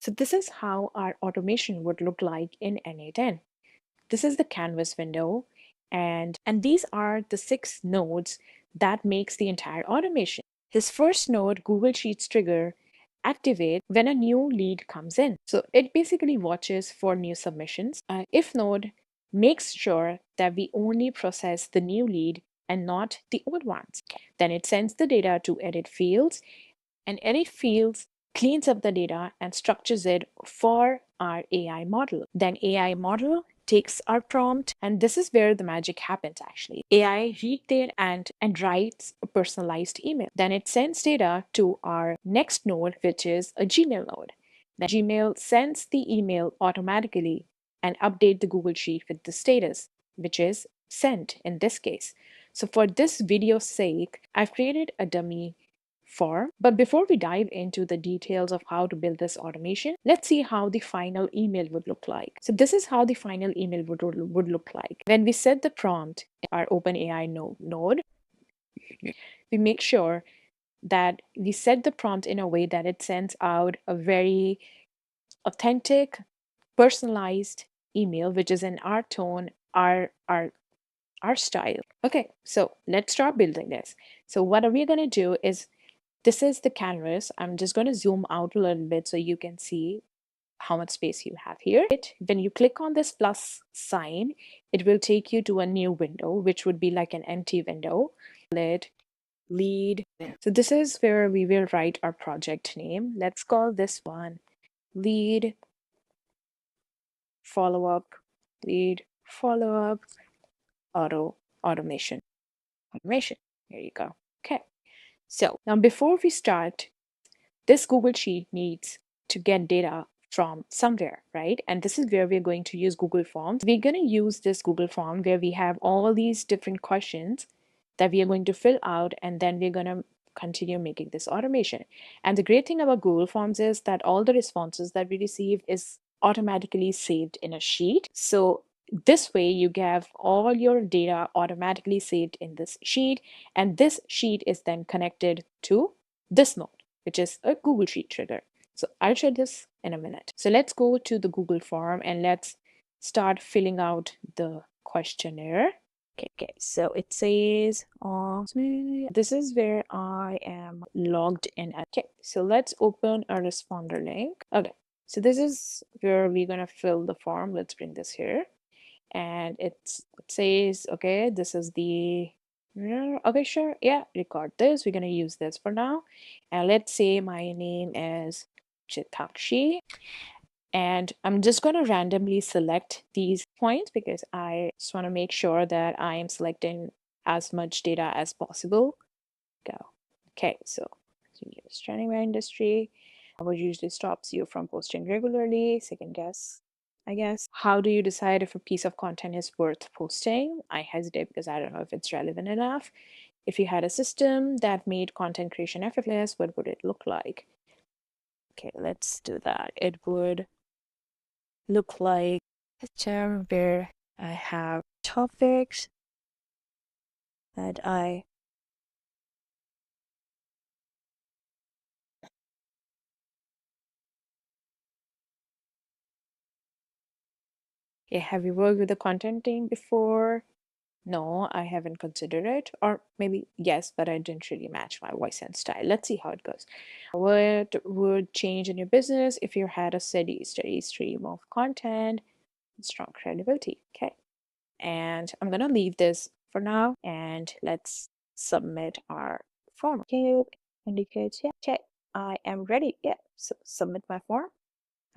So this is how our automation would look like in NA10. This is the canvas window, and these are the 6 nodes that makes the entire automation. His first node, Google Sheets trigger, activate when a new lead comes in. So it basically watches for new submissions. If node makes sure that we only process the new lead and not the old ones. Then it sends the data to edit fields, and edit fields cleans up the data and structures it for our AI model. Then AI model takes our prompt, and this is where the magic happens actually. AI reads it and writes a personalized email. Then it sends data to our next node, which is a Gmail node. Then Gmail sends the email automatically and update the Google Sheet with the status, which is sent in this case. So for this video's sake, I've created a dummy form. But before we dive into the details of how to build this automation, let's see how the final email would look like. So this is how the final email would look like. When we set the prompt in our OpenAI node, we make sure that we set the prompt in a way that it sends out a very authentic, personalized email, which is in our tone, our style. Okay, so let's start building this. So what are we going to do is, this is the canvas. I'm just going to zoom out a little bit so you can see how much space you have here. When you click on this plus sign, it will take you to a new window, which would be like an empty window. Lead. So this is where we will write our project name. Let's call this one lead follow-up, lead follow-up automation. Here you go. Okay. So now before we start, this Google Sheet needs to get data from somewhere, right? And this is where we're going to use Google Forms. We're going to use this Google Form where we have all these different questions that we are going to fill out, and then we're going to continue making this automation. And the great thing about Google Forms is that all the responses that we receive is automatically saved in a sheet. So this way you have all your data automatically saved in this sheet, and this sheet is then connected to this node, which is a Google Sheet trigger. So I'll show this in a minute. So let's go to the Google form and let's start filling out the questionnaire. Okay, so it says, this is where I am logged in. Okay, so let's open a responder link. Okay, so this is where we're gonna fill the form. Let's bring this here. And it says, okay, this is the, okay, sure, yeah, record this. We're gonna use this for now. And let's say my name is Chitakshi. And I'm just going to randomly select these points because I just want to make sure that I am selecting as much data as possible. Go. Okay, so training by industry. What usually stops you from posting regularly? Second guess, I guess. How do you decide if a piece of content is worth posting? I hesitate because I don't know if it's relevant enough. If you had a system that made content creation effortless, what would it look like? Okay, let's do that. It would look like a term where I have topics that have you worked with the content team before? No, I haven't considered it. Or maybe yes, but I didn't really match my voice and style. Let's see how it goes. What would change in your business if you had a steady stream of content and strong credibility? Okay. And I'm gonna leave this for now, and let's submit our form. Okay, indicates, yeah, okay, I am ready. Yeah, so submit my form.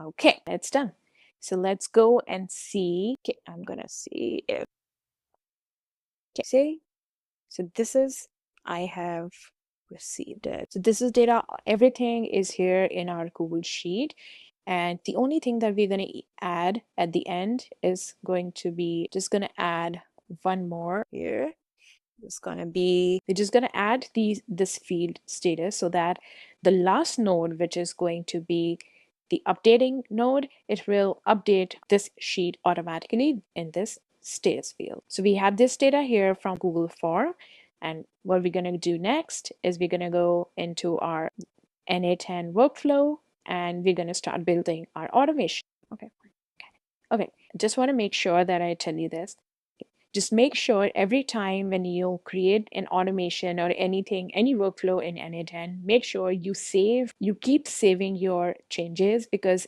Okay, it's done. So let's go and see. Okay, I'm gonna see if, okay, see, so this is, I have received it. So this is data, everything is here in our Google Sheet. And the only thing that we're going to add at the end is going to be, just going to add one more here. It's going to be, we're just going to add this field status so that the last node, which is going to be the updating node, it will update this sheet automatically in this status field. So we have this data here from Google form. And what we're going to do next is we're going to go into our NA10 workflow. and we're going to start building our automation. Okay. Okay. Just want to make sure that I tell you this. Just make sure every time when you create an automation or anything, any workflow in N8N, make sure you keep saving your changes, because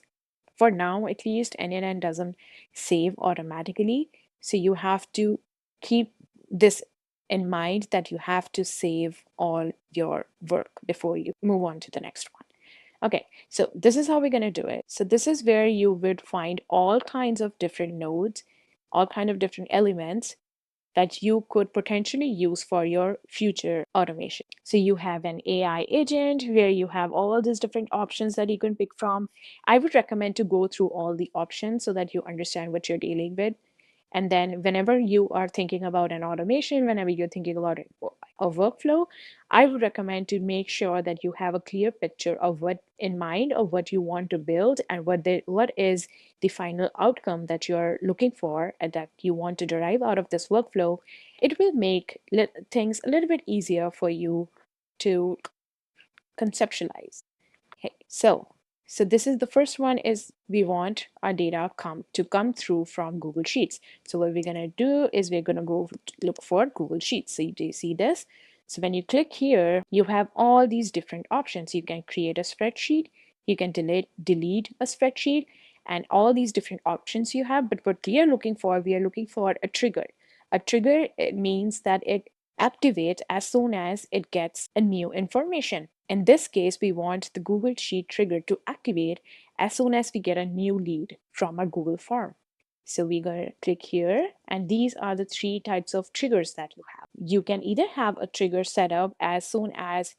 for now, at least, N8N doesn't save automatically. So you have to keep this in mind, that you have to save all your work before you move on to the next one. Okay, so this is how we're going to do it. So this is where you would find all kinds of different nodes, all kind of different elements that you could potentially use for your future automation. So you have an AI agent where you have all these different options that you can pick from. I would recommend to go through all the options so that you understand what you're dealing with. And then whenever you are thinking about an automation, whenever you're thinking about a workflow, I would recommend to make sure that you have a clear picture of what in mind of what you want to build, and what is the final outcome that you're looking for and that you want to derive out of this workflow. It will make things a little bit easier for you to conceptualize. Okay, so this is the first one, is we want our data to come through from Google Sheets. So what we're gonna do is we're gonna go look for Google Sheets. So do you see this? So when you click here, you have all these different options. You can create a spreadsheet, you can delete a spreadsheet, and all these different options you have. But what we are looking for a trigger. A trigger, it means that it activates as soon as it gets a new information. In this case, we want the Google Sheet trigger to activate as soon as we get a new lead from our Google form. So we're going to click here, and these are the three types of triggers that you have. You can either have a trigger set up as soon as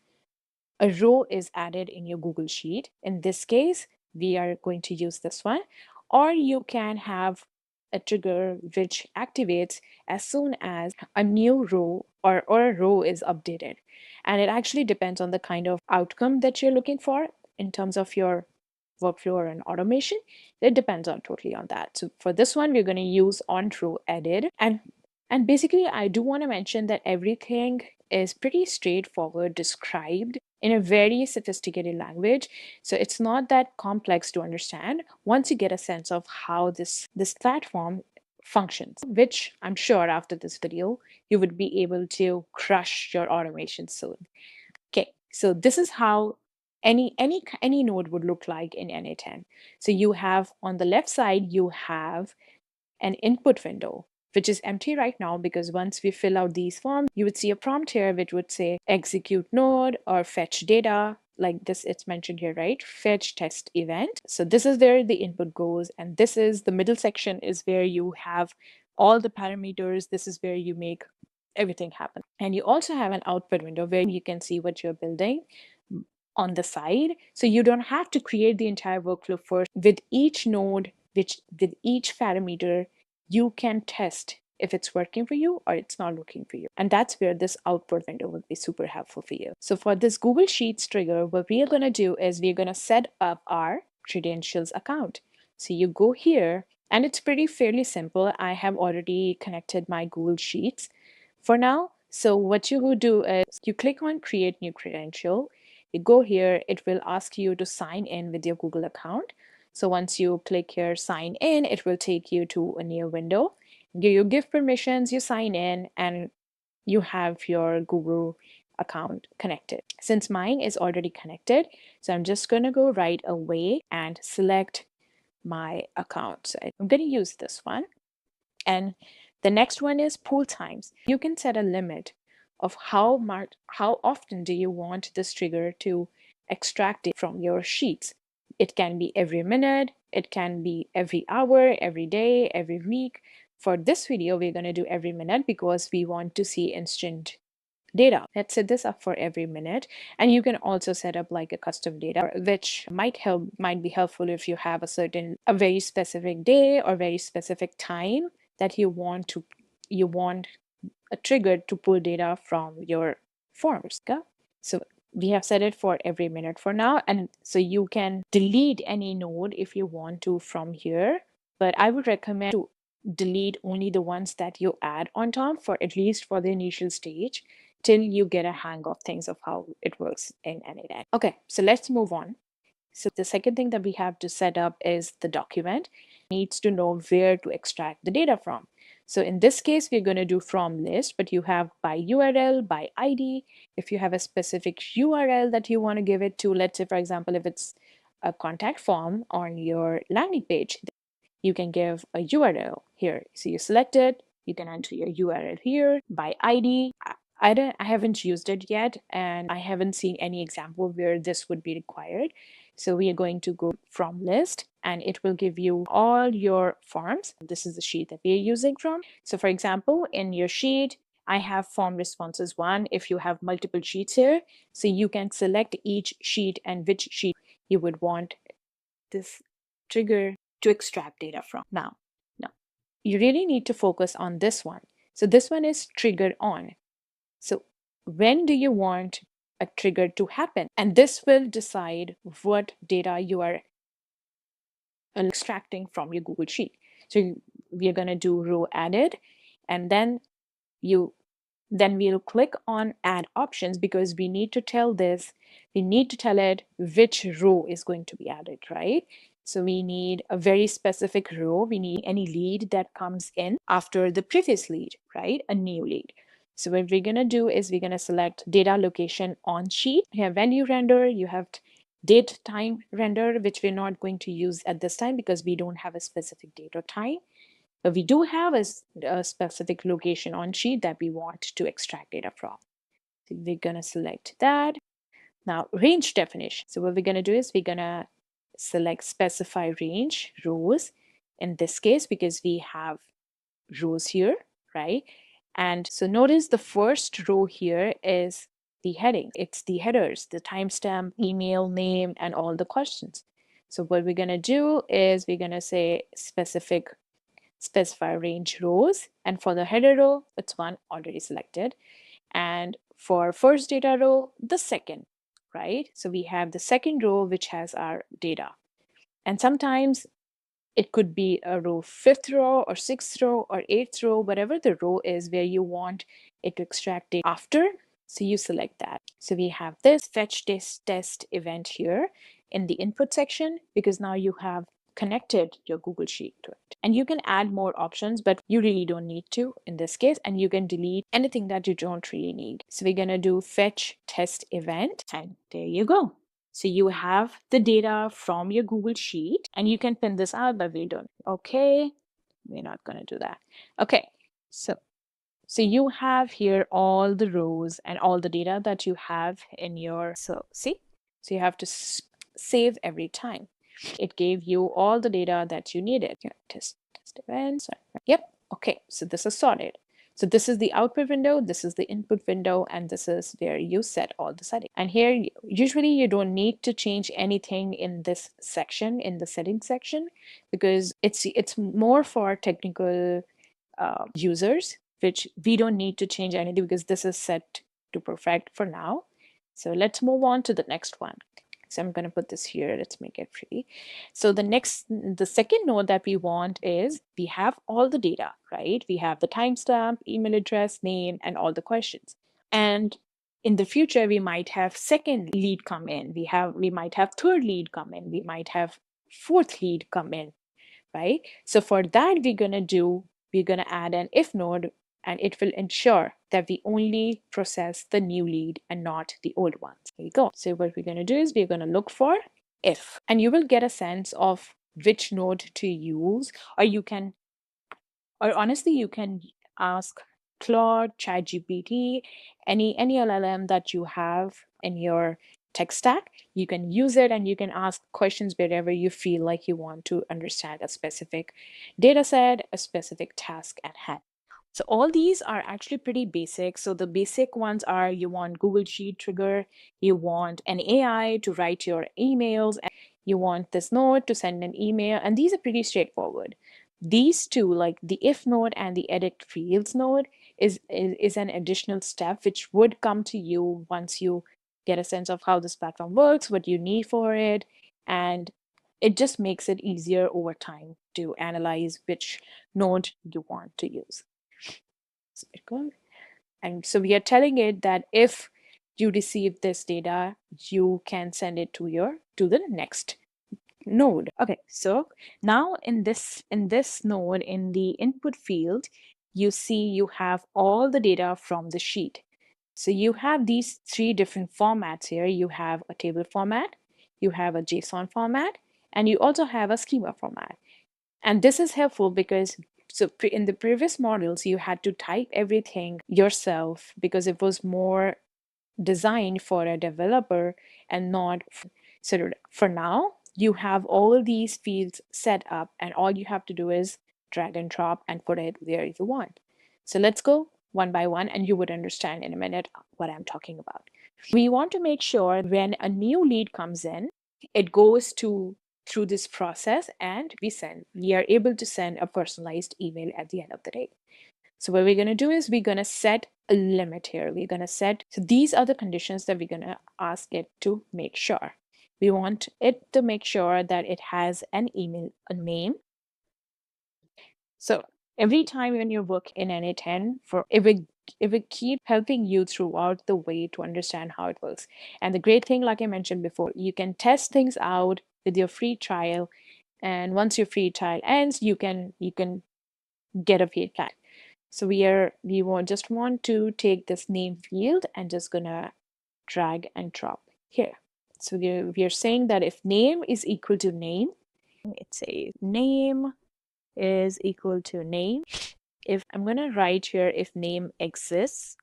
a row is added in your Google Sheet. In this case, we are going to use this one. Or you can have a trigger which activates as soon as a new row or a row is updated. And it actually depends on the kind of outcome that you're looking for in terms of your workflow or an automation. It depends on totally on that. So for this one, we're going to use on row edit. And basically, I do want to mention that everything is pretty straightforward, described in a very sophisticated language. So it's not that complex to understand once you get a sense of how this platform functions, which I'm sure after this video, you would be able to crush your automation soon. Okay, so this is how any node would look like in N8N. So you have on the left side, you have an input window, which is empty right now, because once we fill out these forms, you would see a prompt here which would say execute node or fetch data, like this, it's mentioned here, right? Fetch test event. So this is where the input goes, and this is the middle section is where you have all the parameters. This is where you make everything happen. And you also have an output window where you can see what you're building on the side. So you don't have to create the entire workflow first. With each node, with each parameter, you can test if it's working for you or it's not working for you. And that's where this output window will be super helpful for you. So for this Google Sheets trigger, what we are going to do is we're going to set up our credentials account. So you go here, and it's fairly simple. I have already connected my Google Sheets for now. So what you will do is you click on create new credential. You go here, it will ask you to sign in with your Google account. So once you click here, sign in, it will take you to a new window. You give permissions, you sign in, and you have your Google account connected. Since mine is already connected, so I'm just going to go right away and select my account. So I'm going to use this one. And the next one is pool times. You can set a limit of how often do you want this trigger to extract it from your sheets. It can be every minute, it can be every hour, every day, every week. For this video, we're going to do every minute because we want to see instant data. Let's set this up for every minute. And you can also set up like a custom data, which might be helpful if you have a very specific day or very specific time that you want a trigger to pull data from your forms. Okay? So we have set it for every minute for now. And so you can delete any node if you want to from here. But I would recommend to delete only the ones that you add on top, for at least for the initial stage, till you get a hang of things of how it works in N8N. Okay, so let's move on. So the second thing that we have to set up is the document needs to know where to extract the data from. So in this case, we're going to do from list, but you have by URL, by ID. If you have a specific URL that you want to give it to, let's say, for example, if it's a contact form on your landing page, you can give a URL here. So you select it, you can enter your URL here by ID. I haven't used it yet, and I haven't seen any example where this would be required. So we are going to go from list, and it will give you all your forms. This is the sheet that we are using from. So for example, in your sheet, I have form responses 1. If you have multiple sheets here, so you can select each sheet and which sheet you would want this trigger to extract data from. Now, you really need to focus on this one. So this one is triggered on. So when do you want a trigger to happen? And this will decide what data you are extracting from your Google Sheet. So we are going to do row added, and then we'll click on add options, because we need to tell it which row is going to be added, right? So we need a very specific row. We need any lead that comes in after the previous lead, right? A new lead. So what we're going to do is we're going to select data location on sheet. You have venue render, you have date time render, which we're not going to use at this time because we don't have a specific date or time. But we do have a specific location on sheet that we want to extract data from. So we're going to select that. Now, range definition. So what we're going to do is we're going to select specify range rows in this case, because we have rows here, right? And so notice the first row here is the heading. It's the headers, the timestamp, email, name, and all the questions. So what we're going to do is we're going to say specify range rows, and for the header row, it's one already selected, and for first data row, the second, right? So we have the second row which has our data, and sometimes it could be a row, fifth row or sixth row or eighth row, whatever the row is where you want it to extract data after. So you select that. So we have this fetch this test event here in the input section, because now you have connected your Google Sheet to it. And you can add more options, but you really don't need to in this case. And you can delete anything that you don't really need. So we're going to do fetch test event, and there you go. So you have the data from your Google Sheet, and you can pin this out, but we don't. Okay, we're not going to do that. Okay, so you have here all the rows and all the data that you have in your, so you have to save every time. It gave you all the data that you needed. Test events. Yep. Okay, so this is sorted. So this is the output window, this is the input window, and this is where you set all the settings. And here, usually you don't need to change anything in this section, in the settings section, because it's more for technical users, which we don't need to change anything because this is set to perfect for now. So let's move on to the next one. So I'm going to put this here. Let's make it pretty. So the second node that we want is we have all the data, right? We have the timestamp, email address, name, and all the questions. And in the future, we might have second lead come in. We might have third lead come in. We might have fourth lead come in, right? So for that, we're going to add an if node, and it will ensure that we only process the new lead and not the old ones. There you go. So what we're going to do is we're going to look for if, and you will get a sense of which node to use, or honestly, you can ask Claude, ChatGPT, any LLM that you have in your tech stack. You can use it and you can ask questions wherever you feel like you want to understand a specific data set, a specific task at hand. So all these are actually pretty basic. So the basic ones are you want Google Sheet trigger, you want an AI to write your emails, and you want this node to send an email, and these are pretty straightforward. These two, like the if node and the edit fields node, is an additional step which would come to you once you get a sense of how this platform works, what you need for it, and it just makes it easier over time to analyze which node you want to use. So and so we are telling it that if you receive this data, you can send it to the next node. Okay, so now in this node, in the input field, you see you have all the data from the sheet. So you have these three different formats here. You have a table format, you have a JSON format, and you also have a schema format. And this is helpful because in the previous models, you had to type everything yourself because it was more designed for a developer and not so for now you have all these fields set up and all you have to do is drag and drop and put it where you want. So let's go one by one and you would understand in a minute what I'm talking about. We want to make sure when a new lead comes in, it goes through this process and we are able to send a personalized email at the end of the day. So what we're going to do is we're going to set a limit here. We're going to set, so these are the conditions that we're going to ask it to make sure. We want it to make sure that it has an email, a name. So every time when you work in NA10, it will keep helping you throughout the way to understand how it works. And the great thing, like I mentioned before, you can test things out with your free trial. And once your free trial ends, you can get a paid plan. So just want to take this name field and just gonna drag and drop here. So we are saying that if name is equal to name, it says name is equal to name. If I'm gonna write here if name exists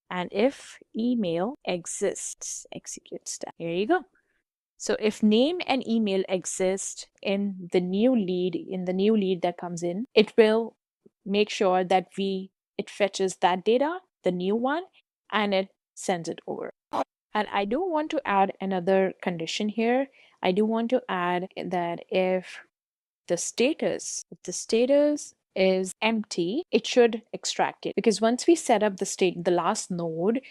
and if email exists, execute step. Here you go. So if name and email exist in the new lead that comes in, it will make sure that it fetches that data, the new one, and it sends it over. And I do want to add another condition here. I do want to add that if the status is empty, it should extract it, because once we set up the last node,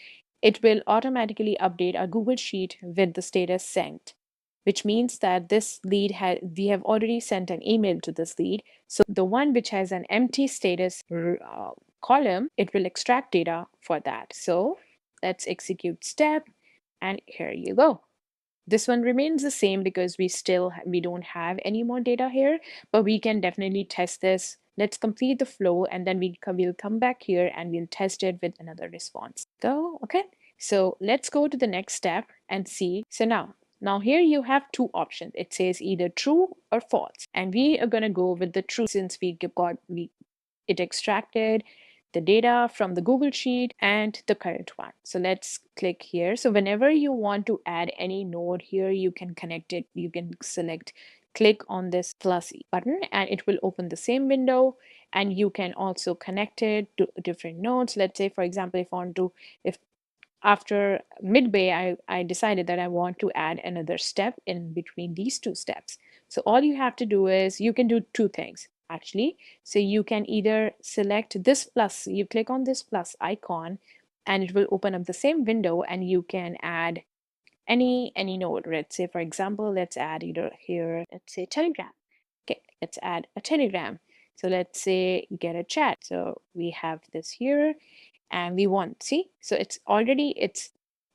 it will automatically update our Google Sheet with the status sent, which means that this lead we have already sent an email to this lead. So the one which has an empty status column, it will extract data for that. So let's execute step, and here you go. This one remains the same because we don't have any more data here, but we can definitely test this. Let's complete the flow and then we'll come back here and we'll test it with another response. Go, okay? So let's go to the next step and see. So now here you have two options. It says either true or false. And we are gonna go with the true since it extracted the data from the Google Sheet and the current one. So let's click here. So whenever you want to add any node here, you can connect it. You can click on this plus button and it will open the same window, and you can also connect it to different nodes. Let's say, for example, if after midway, I decided that I want to add another step in between these two steps. So all you have to do is you can do two things actually. So you can either select this plus, you click on this plus icon and it will open up the same window and you can add any node. Let's say, for example, let's add either here, let's say Telegram. Okay, let's add a Telegram. So let's say get a chat. So we have this here and we want, see, so it's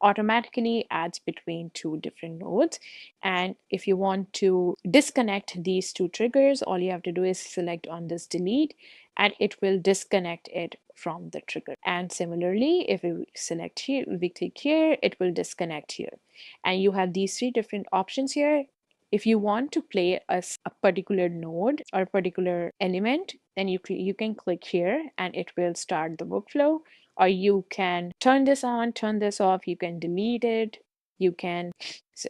automatically adds between two different nodes. And if you want to disconnect these two triggers, all you have to do is select on this delete and it will disconnect it from the trigger. And similarly, if we select here, we click here, it will disconnect here. And you have these three different options here. If you want to play a particular node or a particular element, then you can click here and it will start the workflow. Or you can turn this on, turn this off, you can delete it, you can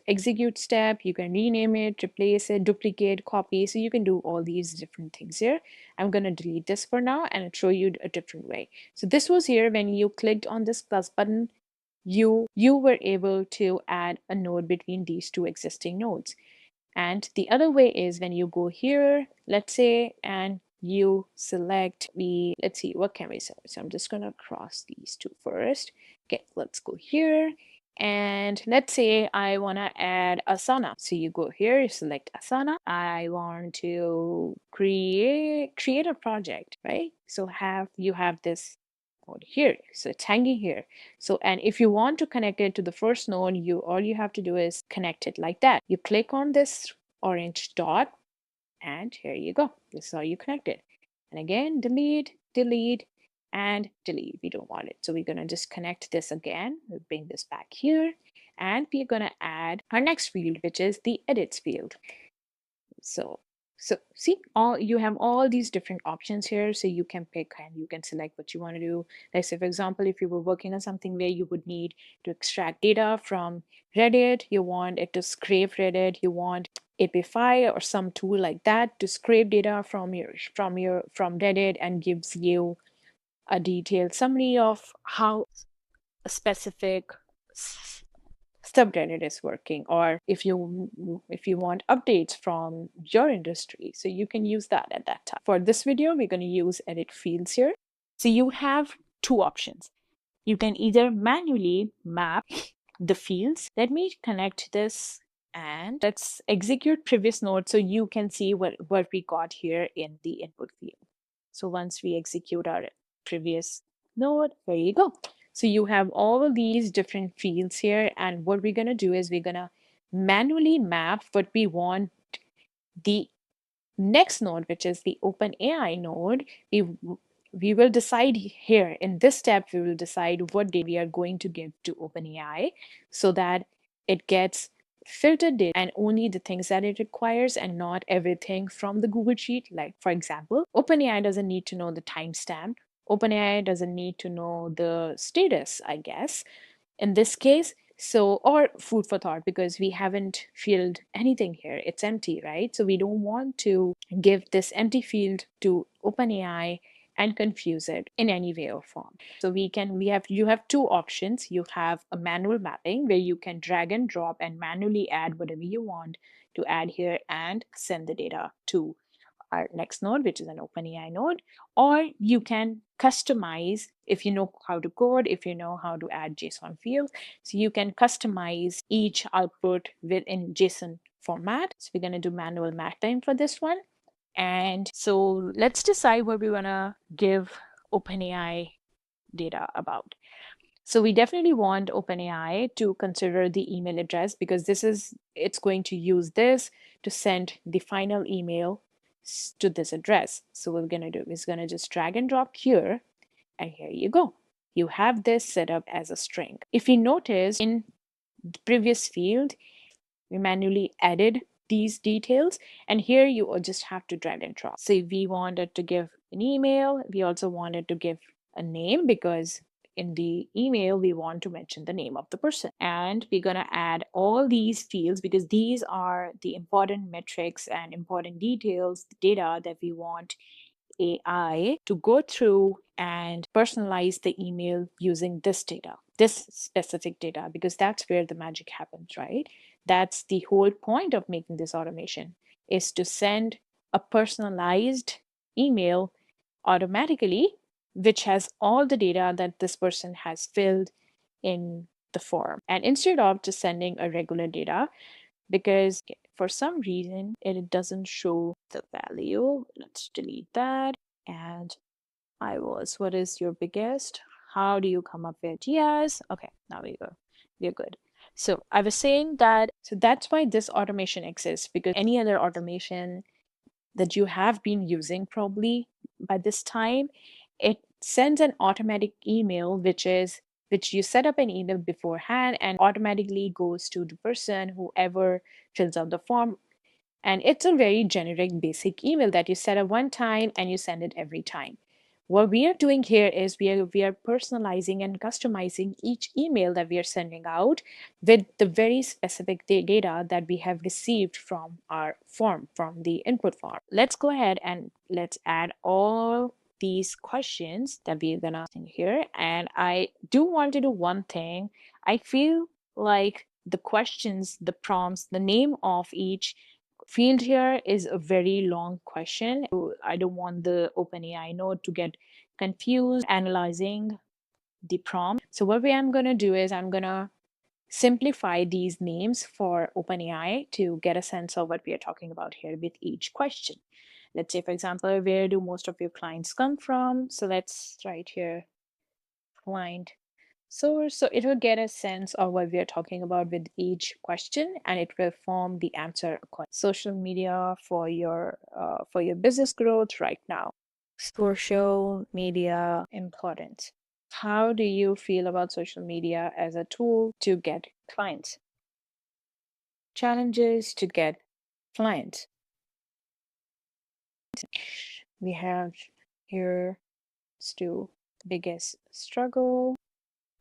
execute step, you can rename it, replace it, duplicate, copy. So you can do all these different things here. I'm going to delete this for now and show you a different way. So this was here when you clicked on this plus button, you were able to add a node between these two existing nodes. And the other way is when you go here, let's say, and you select let's see, what can we select? So I'm just gonna cross these two first. Okay, let's go here. And let's say I wanna add Asana. So you go here, you select Asana. I want to create a project, right? So you have this node here. So it's hanging here. So, and if you want to connect it to the first node, all you have to do is connect it like that. You click on this orange dot, and here you go. This is how you connect it. And again, delete, delete, and delete. We don't want it. So we're going to just connect this again. We'll bring this back here. And we're going to add our next field, which is the edits field. So see, all you have all these different options here. So you can pick and you can select what you want to do. Like say, for example, if you were working on something where you would need to extract data from Reddit, you want it to scrape Reddit, you want API or some tool like that to scrape data from Reddit and gives you a detailed summary of how a specific subreddit is working, or if you want updates from your industry, so you can use that at that time. For this video, we're going to use edit fields here. So you have two options. You can either manually map the fields. Let me connect this and let's execute previous node so you can see what we got here in the input field. So once we execute our previous node, there you go. So you have all of these different fields here, and what we're going to do is we're going to manually map what we want the next node, which is the OpenAI node. We will decide here in this step, we will decide what data we are going to give to OpenAI so that it gets filtered data and only the things that it requires and not everything from the Google Sheet. Like for example, OpenAI doesn't need to know the timestamp. OpenAI doesn't need to know the status, I guess, in this case. So, or food for thought, because we haven't filled anything here. It's empty, right? So we don't want to give this empty field to OpenAI and confuse it in any way or form. So you have two options. You have a manual mapping where you can drag and drop and manually add whatever you want to add here and send the data to our next node, which is an OpenAI node, or you can customize if you know how to code, if you know how to add JSON fields. So you can customize each output within JSON format. So we're going to do manual mapping for this one. And so let's decide what we want to give OpenAI data about. So we definitely want OpenAI to consider the email address because it's going to use this to send the final email to this address. So what we're going to do is going to just drag and drop here, and here you go. You have this set up as a string. If you notice in the previous field, we manually added these details, and here you just have to drag and drop. So we wanted to give an email. We also wanted to give a name because in the email we want to mention the name of the person, and we're going to add all these fields because these are the important metrics and important details, the data that we want AI to go through and personalize the email using this data, this specific data, because that's where the magic happens, right? That's the whole point of making this automation, is to send a personalized email automatically, which has all the data that this person has filled in the form. And instead of just sending a regular data, because for some reason it doesn't show the value. Let's delete that. And what is your biggest? How do you come up with? Yes. Okay, now we go. We're good. So I was saying that, so that's why this automation exists, because any other automation that you have been using probably by this time, it sends an automatic email, which you set up an email beforehand and automatically goes to the person, whoever fills out the form. And it's a very generic basic email that you set up one time and you send it every time. What we are doing here is we are personalizing and customizing each email that we are sending out with the very specific data that we have received from our form, from the input form. Let's go ahead and let's add all these questions that we're gonna in here. And I do want to do one thing. I feel like the questions, the prompts, the name of each field here is a very long question. I don't want the OpenAI node to get confused analyzing the prompt. So what I'm going to do is I'm going to simplify these names for OpenAI to get a sense of what we are talking about here with each question. Let's say, for example, where do most of your clients come from? So let's write here client source. So it will get a sense of what we are talking about with each question, and it will form the answer accordingly. Social media for your business growth right now. Social media importance. How do you feel about social media as a tool to get clients? Challenges to get clients. We have here Stu biggest struggle.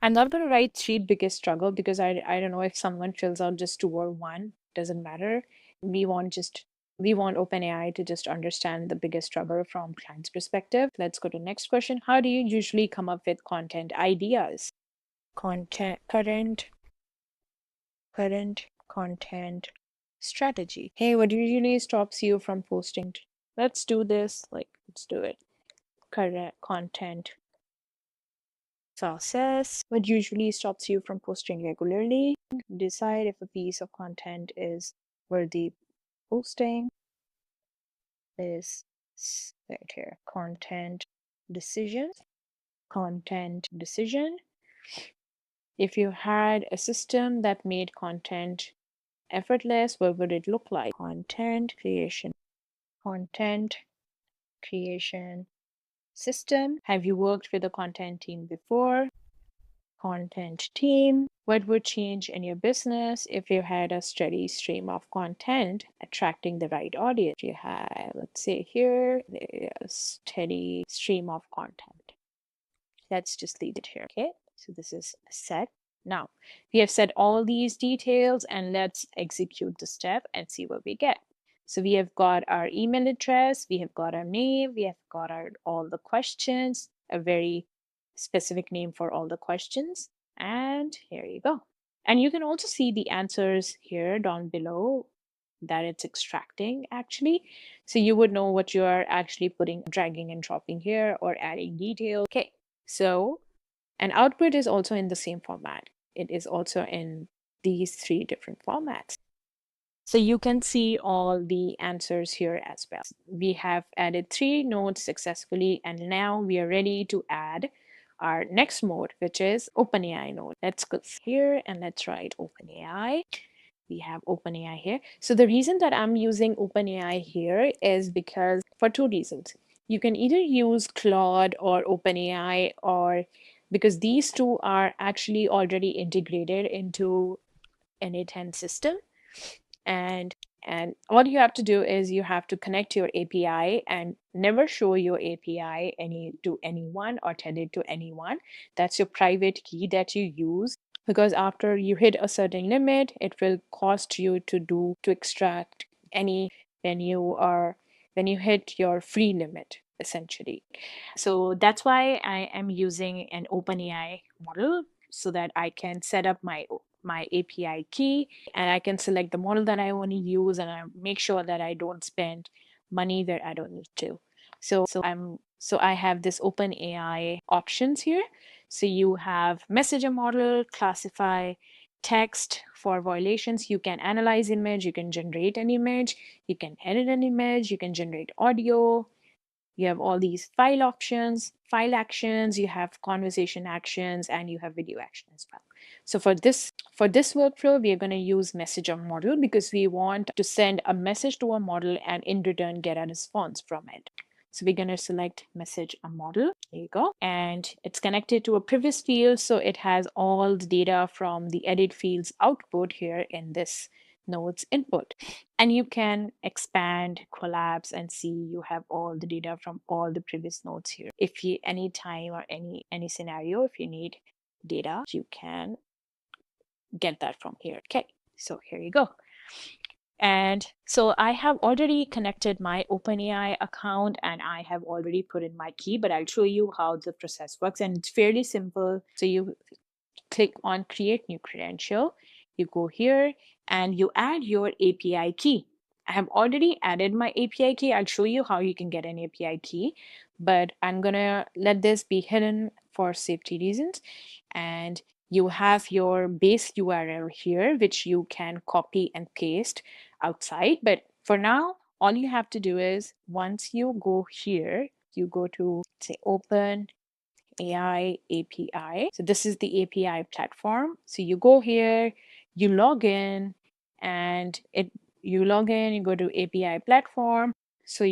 I'm not going to write three biggest struggle because I don't know if someone fills out just two or one. Doesn't matter. We want just we want OpenAI to just understand the biggest struggle from client's perspective. Let's go to next question. How do you usually come up with content ideas? Current content strategy. Hey, what usually stops you from posting? Let's do this. Let's do it. Current content process. What usually stops you from posting regularly? Decide if a piece of content is worthy posting. Is right here. Content decision. Content decision. If you had a system that made content effortless, what would it look like? Content creation. Content creation system. Have you worked with a content team before? Content team. What would change in your business if you had a steady stream of content attracting the right audience? You have, let's say here, a steady stream of content. Let's just leave it here. Okay, so this is set. Now we have set all these details, and let's execute the step and see what we get. So we have got our email address, we have got our name, we have got all the questions, a very specific name for all the questions, and here you go. And you can also see the answers here down below that it's extracting actually. So you would know what you are actually putting, dragging and dropping here or adding details. Okay, so an output is also in the same format. It is also in these three different formats. So you can see all the answers here as well. We have added 3 nodes successfully, and now we are ready to add our next mode, which is OpenAI node. Let's go here and let's write OpenAI. We have OpenAI here. So the reason that I'm using OpenAI here is because for 2 reasons. You can either use Claude or OpenAI, or because these two are actually already integrated into an A10 system, and all you have to do is you have to connect your API and never show your API to anyone or tell it to anyone. That's your private key that you use, because after you hit a certain limit, it will cost you to extract any when you hit your free limit essentially. So that's why I am using an OpenAI model, so that I can set up my API key, and I can select the model that I want to use, and I make sure that I don't spend money that I don't need to. So I have this OpenAI options here. So you have message a model, classify text for violations. You can analyze image, you can generate an image, you can edit an image, you can generate audio. You have all these file options, file actions, you have conversation actions, and you have video action as well. So for this workflow, we are going to use messenger model because we want to send a message to a model and in return get a response from it. So we're going to select message a model. There you go. And it's connected to a previous field. So it has all the data from the edit fields output here in this node's input. And you can expand, collapse, and see you have all the data from all the previous nodes here. If you any time or any scenario, if you need data, you can get that from here. Okay, so here you go. And so I have already connected my OpenAI account and I have already put in my key, but I'll show you how the process works, and it's fairly simple. So you click on create new credential, you go here and you add your API key. I have already added my API key. I'll show you how you can get an API key, but I'm gonna let this be hidden for safety reasons. And you have your base URL here, which you can copy and paste outside. But for now, all you have to do is once you go here, you go to say open AI API. So this is the API platform. So you go here, you log in, and you log in, you go to API platform. So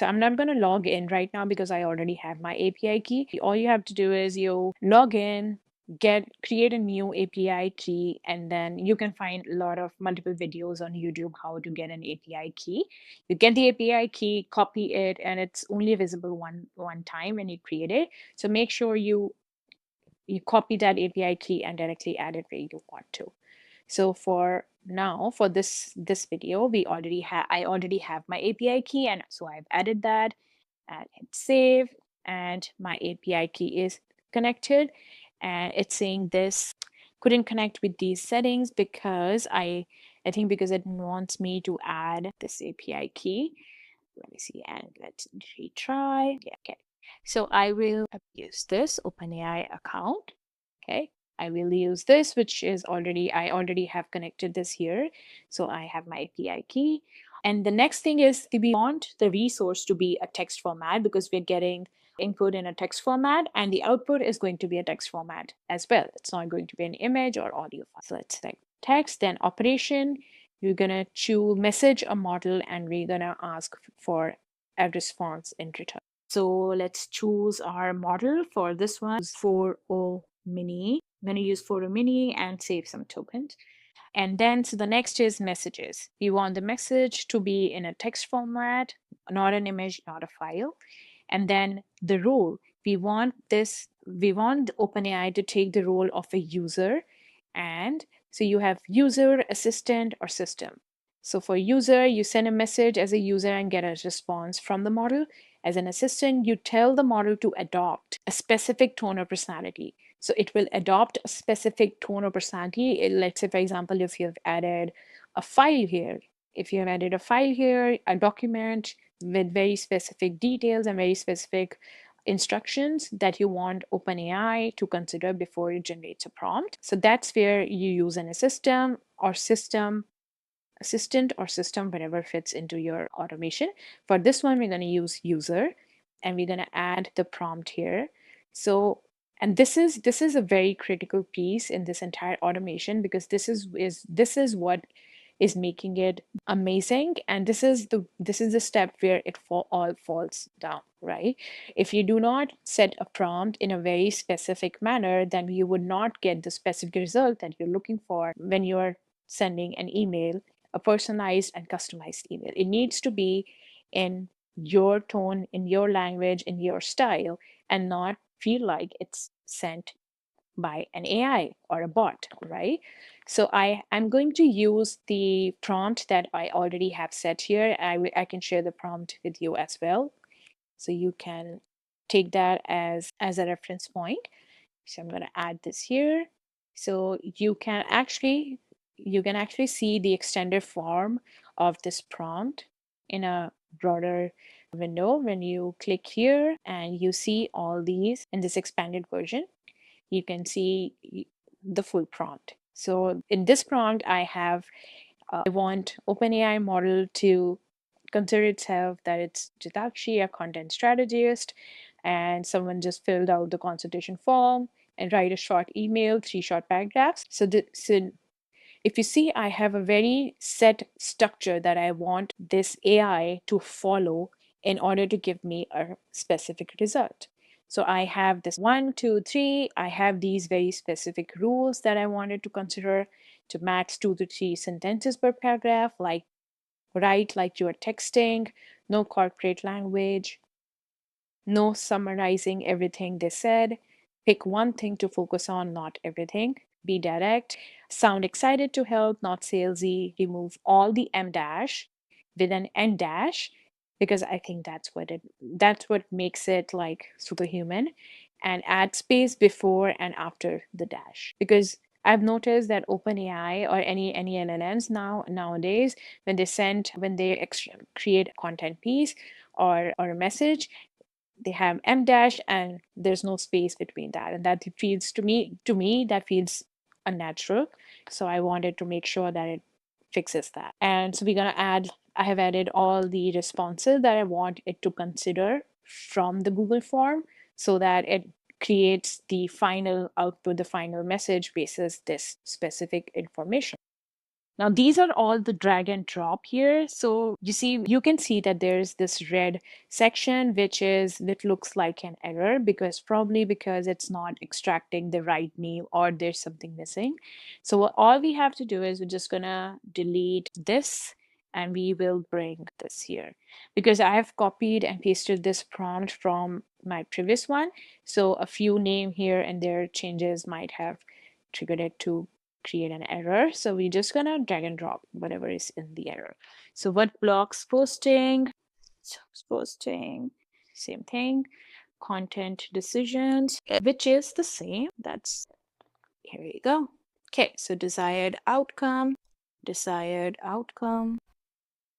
I'm not going to log in right now because I already have my API key. All you have to do is you log in, create a new API key, and then you can find a lot of multiple videos on YouTube how to get an API key. You get the API key, copy it, and it's only visible one time when you create it. So make sure you copy that API key and directly add it where you want to. So for now, for this video, I already have my API key, and so I've added that and hit save, and my API key is connected, and it's saying this couldn't connect with these settings because I think because it wants me to add this API key. Let me see, and let's retry. Yeah, okay. So I will use this OpenAI account. Okay. I will use this, which is I already have connected this here. So I have my API key. And the next thing is we want the resource to be a text format because we're getting input in a text format and the output is going to be a text format as well. It's not going to be an image or audio file. So let's select text, then operation. You're going to choose message a model and we're going to ask for a response in return. So let's choose our model for this one, 4.0 mini. I'm going to use 4.0 mini and save some tokens. And then, so the next is messages. We want the message to be in a text format, not an image, not a file. And then the role, we want OpenAI to take the role of a user. And so you have user, assistant, or system. So for user, you send a message as a user and get a response from the model. As an assistant, you tell the model to adopt a specific tone or personality. So it will adopt a specific tone or personality. Let's say, for example, if you've added a file here, a document with very specific details and very specific instructions that you want OpenAI to consider before it generates a prompt. So that's where you use an assistant or system, whatever fits into your automation. For this one, we're going to use user and we're going to add the prompt here. So, and this is a very critical piece in this entire automation because this is what is making it amazing, and this is the step where all falls down, right? If you do not set a prompt in a very specific manner, then you would not get the specific result that you're looking for when you're sending an email, a personalized and customized email. It needs to be in your tone, in your language, in your style, and not feel like it's sent by an AI or a bot, right? So I'm going to use the prompt that I already have set here. I can share the prompt with you as well. So you can take that as a reference point. So I'm going to add this here. So you can actually see the extended form of this prompt in a broader window when you click here and you see all these in this expanded version. You can see the full prompt. So in this prompt, I want OpenAI model to consider itself that it's Jitakshi, a content strategist, and someone just filled out the consultation form and write a short email, 3 short paragraphs. So if you see, I have a very set structure that I want this AI to follow in order to give me a specific result. So I have this 1, 2, 3. I have these very specific rules that I wanted to consider to max 2 to 3 sentences per paragraph, like write like you are texting, no corporate language, no summarizing everything they said. Pick one thing to focus on, not everything. Be direct. Sound excited to help, not salesy. Remove all the M dash with an N dash because I think that's what makes it like superhuman. And add space before and after the dash. Because I've noticed that OpenAI or any LLMs nowadays, when they create a content piece or a message, they have M dash and there's no space between that, and that feels to me that feels unnatural. So I wanted to make sure that it fixes that. And so I have added all the responses that I want it to consider from the Google form so that creates the final output, the final message basis this specific information. Now, these are all the drag and drop here. So you see, you can see that there's this red section, which looks like an error probably because it's not extracting the right name or there's something missing. So all we have to do is we're just gonna delete this and we will bring this here because I have copied and pasted this prompt from my previous one. So a few name here and there changes might have triggered it to create an error. So we're just gonna drag and drop whatever is in the error. So what blocks posting? So posting, same thing. Content decisions, which is the same. That's here you go. Okay, so desired outcome, desired outcome.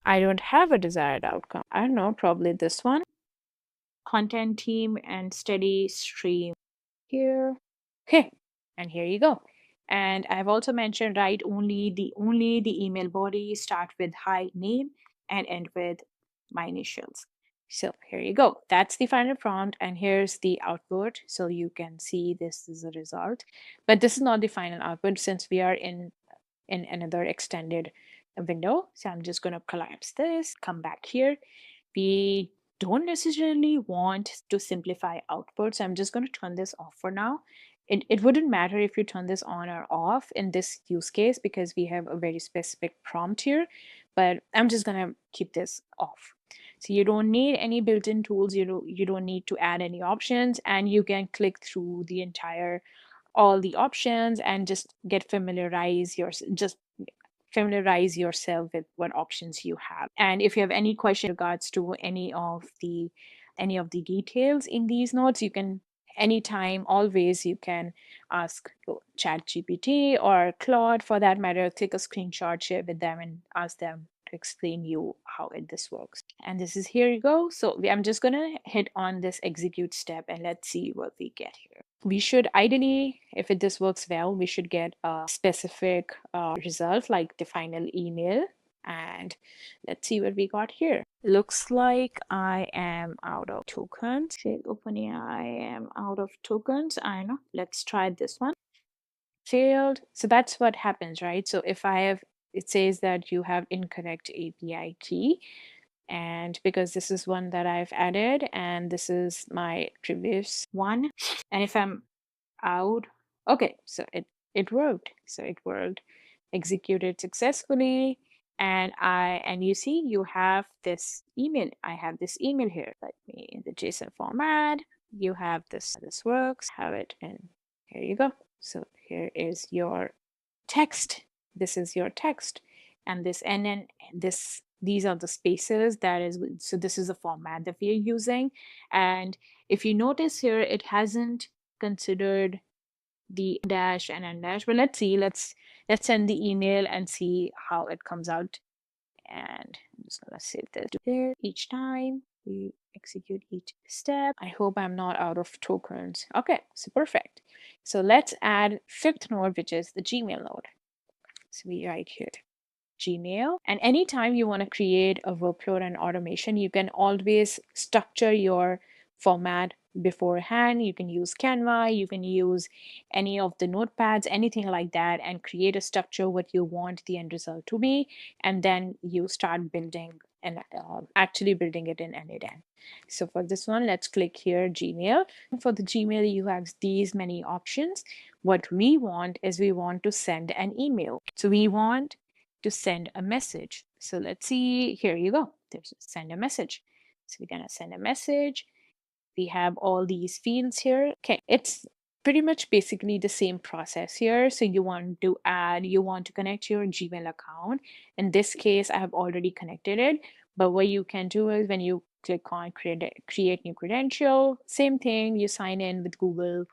I don't have a desired outcome. I don't know, probably this one. Content team and steady stream here. Okay, and here you go. And I've also mentioned, right, only the email body start with hi name and end with my initials. So here you go. That's the final prompt, and here's the output. So you can see this is a result, but this is not the final output since we are in another extended window. So I'm just going to collapse this, come back here. We don't necessarily want to simplify output, so I'm just going to turn this off for now. It wouldn't matter if you turn this on or off in this use case because we have a very specific prompt here, but I'm just going to keep this off. So you don't need any built-in tools, you don't need to add any options, and you can click through the entire all the options and just familiarize yourself with what options you have. And if you have any question regards to any of the details in these notes, you can anytime, always you can ask Chat GPT or Claude for that matter, take a screenshot, share with them and ask them to explain you how this works. And this is here you go. So I'm just gonna hit on this execute step and let's see what we get here. We should ideally, if this works well, we should get a specific result like the final email. And let's see what we got here. Looks like I am out of tokens. Say OpenAI, I am out of tokens. I know. Let's try this one. Failed. So that's what happens, right? So if it says that you have incorrect API key. And because this is one that I've added and this is my previous one. And if I'm out, okay, so it worked. So it worked, executed successfully. And you see you have this email. I have this email here. Let me in the JSON format. You have this works, have it, and here you go. So here is your text. This is your text. And then these are the spaces so this is the format that we are using. And if you notice here, it hasn't considered the dash and end dash. But let's see, let's send the email and see how it comes out. And I'm just gonna save this here. Each time we execute each step. I hope I'm not out of tokens. Okay, so perfect. So let's add fifth node, which is the Gmail node. So we write here Gmail. And anytime you want to create a workflow and automation, you can always structure your format beforehand. You can use Canva, you can use any of the notepads, anything like that, and create a structure what you want the end result to be. And then you start building and actually building it in Anyden. So for this one, let's click here, Gmail. For the Gmail, you have these many options. What we want is we want to send an email. So we want to send a message. So let's see, here you go. There's send a message. So we're gonna send a message. We have all these fields here. Okay, it's pretty much basically the same process here. So you want to connect your Gmail account. In this case, I have already connected it. But what you can do is when you click on create new credential, same thing, you sign in with Google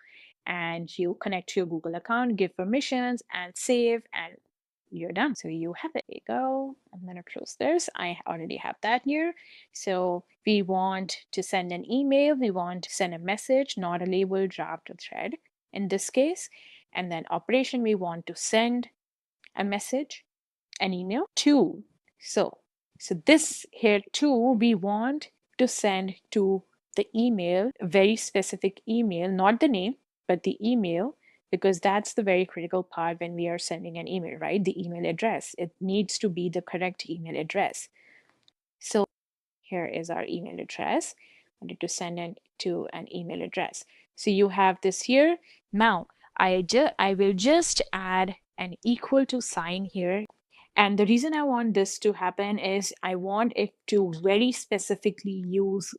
and you connect to your Google account, give permissions and save, and you're done. So you have it. There you go. I'm gonna close this. I already have that here. So we want to send an email, we want to send a message, not a label, draft, or thread in this case. And then operation, we want to send a message, an email to. So this here too, we want to send to the email, a very specific email, not the name, but the email, because that's the very critical part when we are sending an email, right? The email address. It needs to be the correct email address. So here is our email address. I need to send it to an email address. So you have this here. Now I will just add an equal to sign here. And the reason I want this to happen is I want it to very specifically use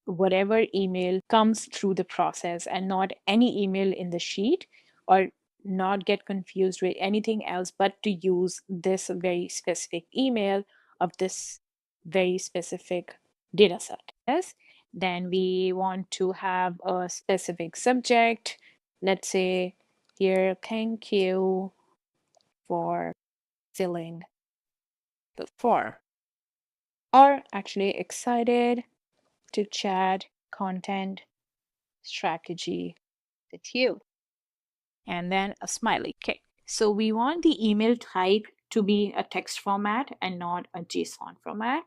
whatever email comes through the process and not any email in the sheet, or not get confused with anything else, but to use this very specific email of this very specific data set. Yes. Then we want to have a specific subject. Let's say here, thank you for filling the form. Or actually excited to chat content strategy with you. And then a smiley. Okay. So we want the email type to be a text format and not a JSON format,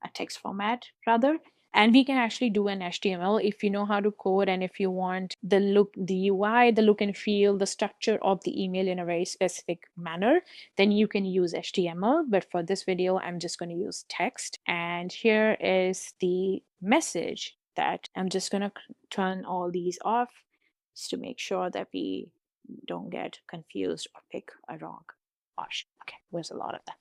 a text format rather. And we can actually do an HTML if you know how to code, and if you want the look, the UI, the look and feel, the structure of the email in a very specific manner, then you can use HTML. But for this video, I'm just going to use text. And here is the message that I'm just going to turn all these off just to make sure that we don't get confused or pick a wrong option. Okay, there's a lot of that.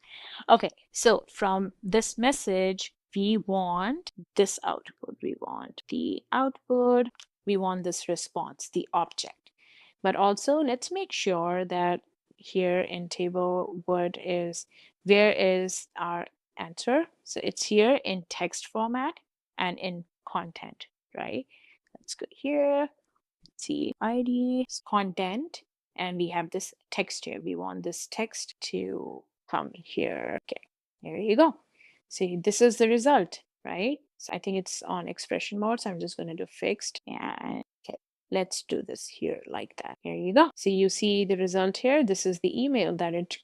Okay, so from this message, we want this output. We want the output. We want this response, the object. But also, let's make sure that here in table, where is our answer? So it's here in text format and in content, right? Let's go here. See ID, content, and we have this text here. We want this text to come here. Okay, there you go. See, this is the result, right? So I think it's on expression mode, so I'm just going to do fixed. And okay, let's do this here like that. Here you go. So you see the result here. This is the email that it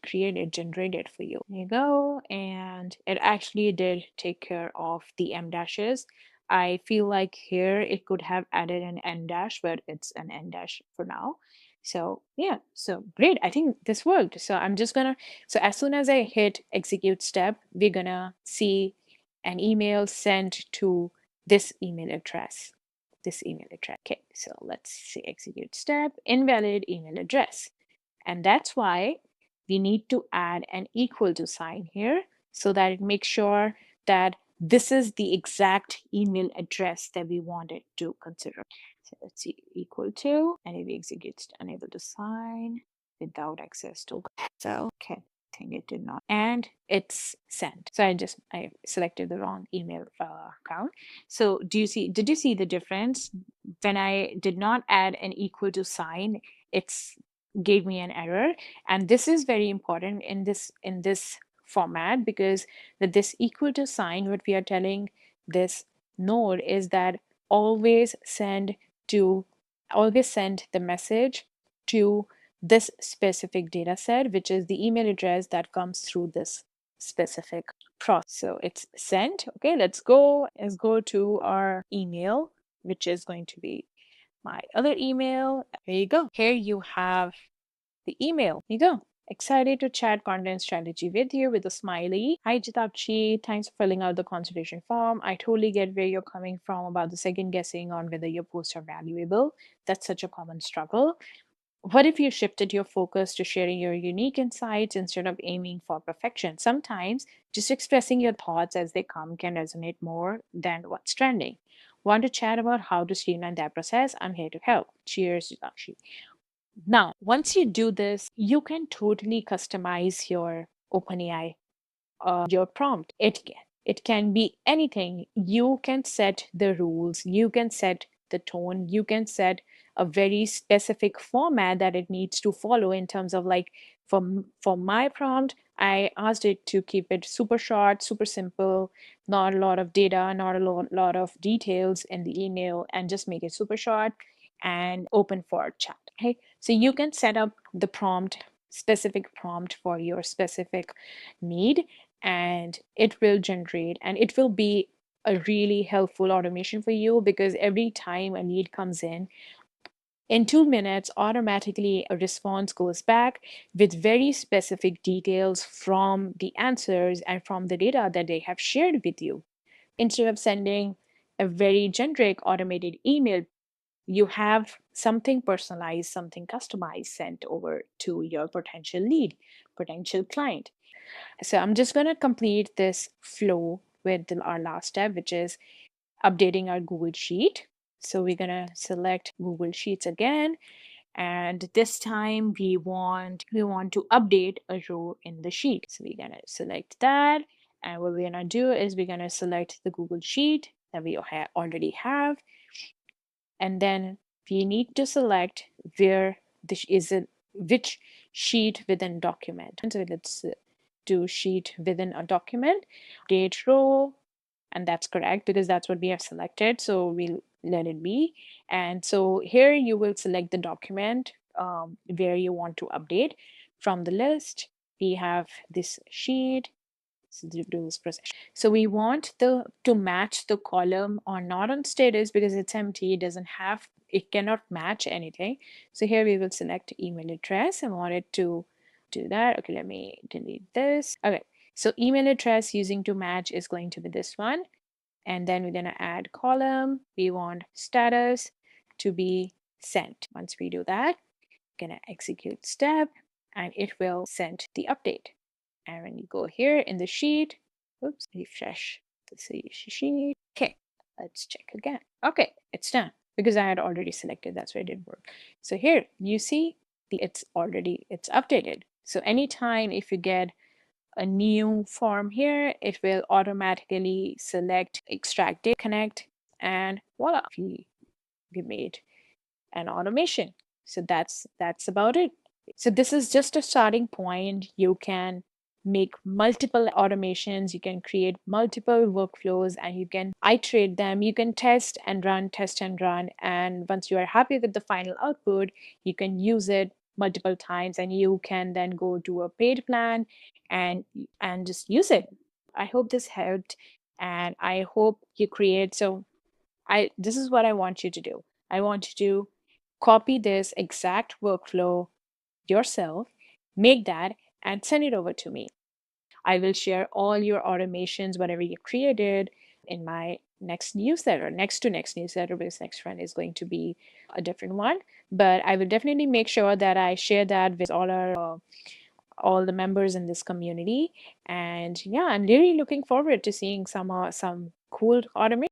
generated for you. There you go. And it actually did take care of the M dashes. I feel like here it could have added an N dash, but it's an N dash for now. So yeah, so great. I think this worked. So I'm just gonna, so as soon as I hit execute step, we're gonna see an email sent to this email address. This email address. Okay, so let's see execute step, invalid email address. And that's why we need to add an equal to sign here so that it makes sure that this is the exact email address that we wanted to consider. So let's see, equal to, and it executes unable to sign without access to. So, okay, I think it did not. And it's sent. So I selected the wrong email account. So did you see the difference? When I did not add an equal to sign, it's gave me an error. And this is very important in this format, because with this equal to sign, what we are telling this node is that always send the message to this specific data set, which is the email address that comes through this specific process. So it's sent. Okay, let's go to our email, which is going to be my other email. Here you go. Here you have the email. Here you go. Excited to chat content strategy with you with a smiley. Hi Jitabchi, thanks for filling out the consultation form. I totally get where you're coming from about the second guessing on whether your posts are valuable. That's such a common struggle. What if you shifted your focus to sharing your unique insights instead of aiming for perfection? Sometimes just expressing your thoughts as they come can resonate more than what's trending. Want to chat about how to streamline that process? I'm here to help. Cheers, Jitakshi. Now, once you do this, you can totally customize your OpenAI, your prompt. It can be anything. You can set the rules, you can set the tone, you can set a very specific format that it needs to follow in terms of, like, for my prompt, I asked it to keep it super short, super simple, not a lot of data, not a lot of details in the email, and just make it super short and open for chat. Okay, so you can set up the specific prompt for your specific need, and it will generate, and it will be a really helpful automation for you, because every time a lead comes in 2 minutes, automatically a response goes back with very specific details from the answers and from the data that they have shared with you. Instead of sending a very generic automated email, you have something personalized, something customized sent over to your potential lead, potential client. So I'm just going to complete this flow with our last step, which is updating our Google Sheet. So we're going to select Google Sheets again. And this time we want to update a row in the sheet. So we're going to select that. And what we're going to do is we're going to select the Google Sheet that we already have. And then we need to select where this is which sheet within document. So let's do sheet within a document, date row, and that's correct because that's what we have selected. So we'll let it be. And so here you will select the document where you want to update. From the list, we have this sheet. So we want to match the column or not on status because it's empty. It cannot match anything. So here we will select email address and want it to do that. Okay, let me delete this. Okay, so email address using to match is going to be this one. And then we're going to add column. We want status to be sent. Once we do that, we're going to execute step and it will send the update. And when you go here in the sheet, oops, refresh the sheet. Okay, let's check again. Okay, it's done because I had already selected. That's why it didn't work. So here you see it's updated. So anytime if you get a new form here, it will automatically select extract data, connect, and voila, we made an automation. So that's about it. So this is just a starting point. You can make multiple automations, you can create multiple workflows, and you can iterate them. You can test and run, test and run. And once you are happy with the final output, you can use it multiple times and you can then go to a paid plan and just use it. I hope this helped and I hope you create. So this is what I want you to do. I want you to copy this exact workflow yourself, make that, and send it over to me. I will share all your automations, whatever you created, in my next newsletter, next to next newsletter, because next one is going to be a different one. But I will definitely make sure that I share that with all the members in this community. And yeah, I'm really looking forward to seeing some cool automation.